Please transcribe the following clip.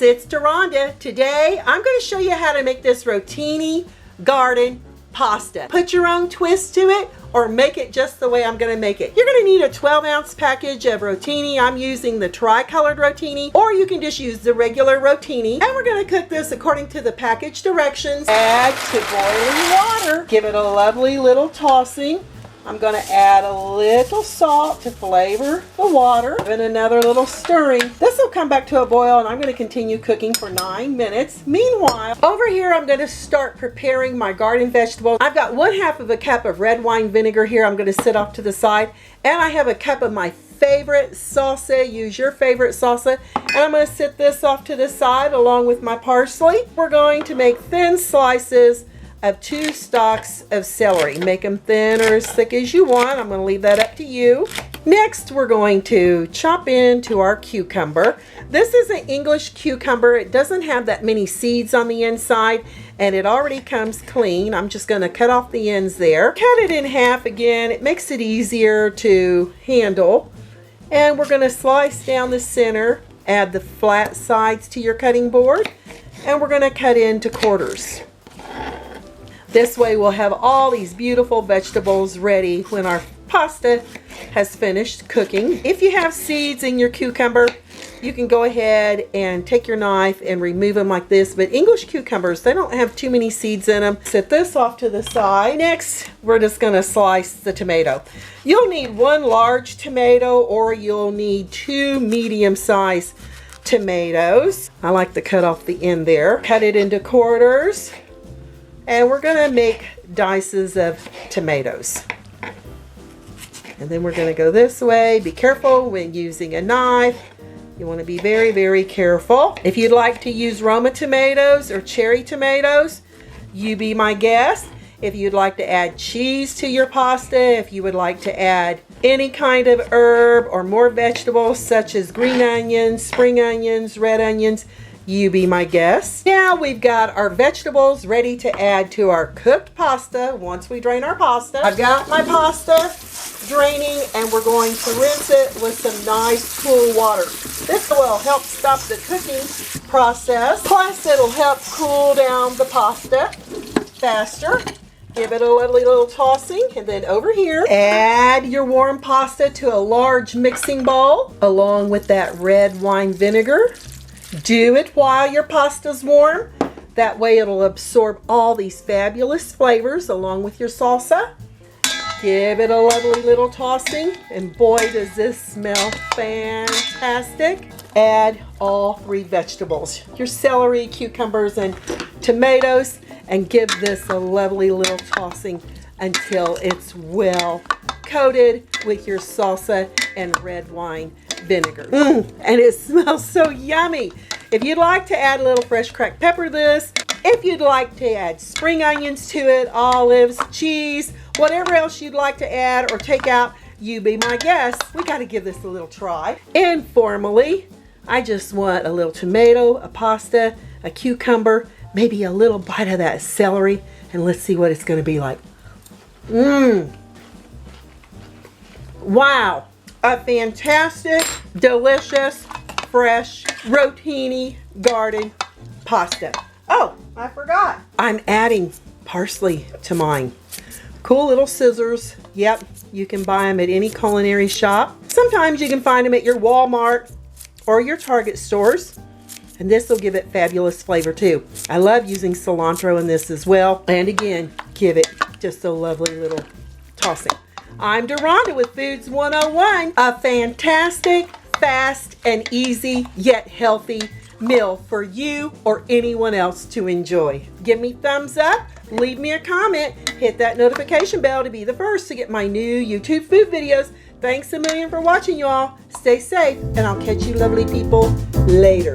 friends, it's Deronda. Today I'm going to show you how to make this Rotini garden pasta. Put your own twist to it or make it just the way I'm going to make it. You're going to need a 12-ounce package of rotini. I'm using the TriColor rotini, or you can just use the regular rotini. And we're going to cook this according to the package directions. Add to boiling water. Give it a lovely little tossing. I'm going to add a little salt to flavor the water and another little stirring. This will come back to a boil and I'm going to continue cooking for 9 minutes. Meanwhile, over here I'm going to start preparing my garden vegetables. I've got 1/2 cup of red wine vinegar here. I'm going to set off to the side, and I have a cup of my favorite salsa. Use your favorite salsa. And I'm going to set this off to the side along with my parsley. We're going to make thin slices of 2 stalks of celery. Make them thin or as thick as you want. I'm going to leave that up to you. Next, we're going to chop into our cucumber. This is an English cucumber. It doesn't have that many seeds on the inside, and it already comes clean. I'm just going to cut off the ends there. Cut it in half again. It makes it easier to handle. And we're going to slice down the center. Add the flat sides to your cutting board, and we're going to cut into quarters. This way we'll have all these beautiful vegetables ready when our pasta has finished cooking. If you have seeds in your cucumber, you can go ahead and take your knife and remove them like this. But English cucumbers, they don't have too many seeds in them. Set this off to the side. Next, we're just going to slice the tomato. You'll need 1 large tomato, or you'll need 2 medium-sized tomatoes. I like to cut off the end there. Cut it into quarters. And we're going to make dices of tomatoes. And then we're going to go this way. Be careful when using a knife. You want to be very, very careful. If you'd like to use Roma tomatoes or cherry tomatoes, you be my guest. If you'd like to add cheese to your pasta, if you would like to add any kind of herb or more vegetables such as green onions, spring onions, red onions, you be my guest. Now we've got our vegetables ready to add to our cooked pasta once we drain our pasta. I've got my pasta draining, and we're going to rinse it with some nice cool water. This will help stop the cooking process. Plus it'll help cool down the pasta faster. Give it a lovely little tossing, and then over here, add your warm pasta to a large mixing bowl along with that red wine vinegar. Do it while your pasta's warm. That way it'll absorb all these fabulous flavors along with your salsa. Give it a lovely little tossing, and boy does this smell fantastic. Add all 3 vegetables, your celery, cucumbers, and tomatoes, and give this a lovely little tossing until it's well coated with your salsa and red wine vinegar. And it smells so yummy. If you'd like to add a little fresh cracked pepper to this, if you'd like to add spring onions to it, olives, cheese, whatever else you'd like to add or take out, you be my guest. We got to give this a little try. Informally, I just want a little tomato, a pasta, a cucumber, maybe a little bite of that celery, and let's see what it's going to be like. Wow. A fantastic, delicious, fresh rotini garden pasta. Oh, I forgot. I'm adding parsley to mine. Cool little scissors. Yep, you can buy them at any culinary shop. Sometimes you can find them at your Walmart or your Target stores. And this will give it fabulous flavor too. I love using cilantro in this as well. And again, give it just a lovely little tossing. I'm Deronda with Foods 101, a fantastic, fast, and easy, yet healthy meal for you or anyone else to enjoy. Give me thumbs up, leave me a comment, hit that notification bell to be the first to get my new YouTube food videos. Thanks a million for watching, y'all. Stay safe, and I'll catch you lovely people later.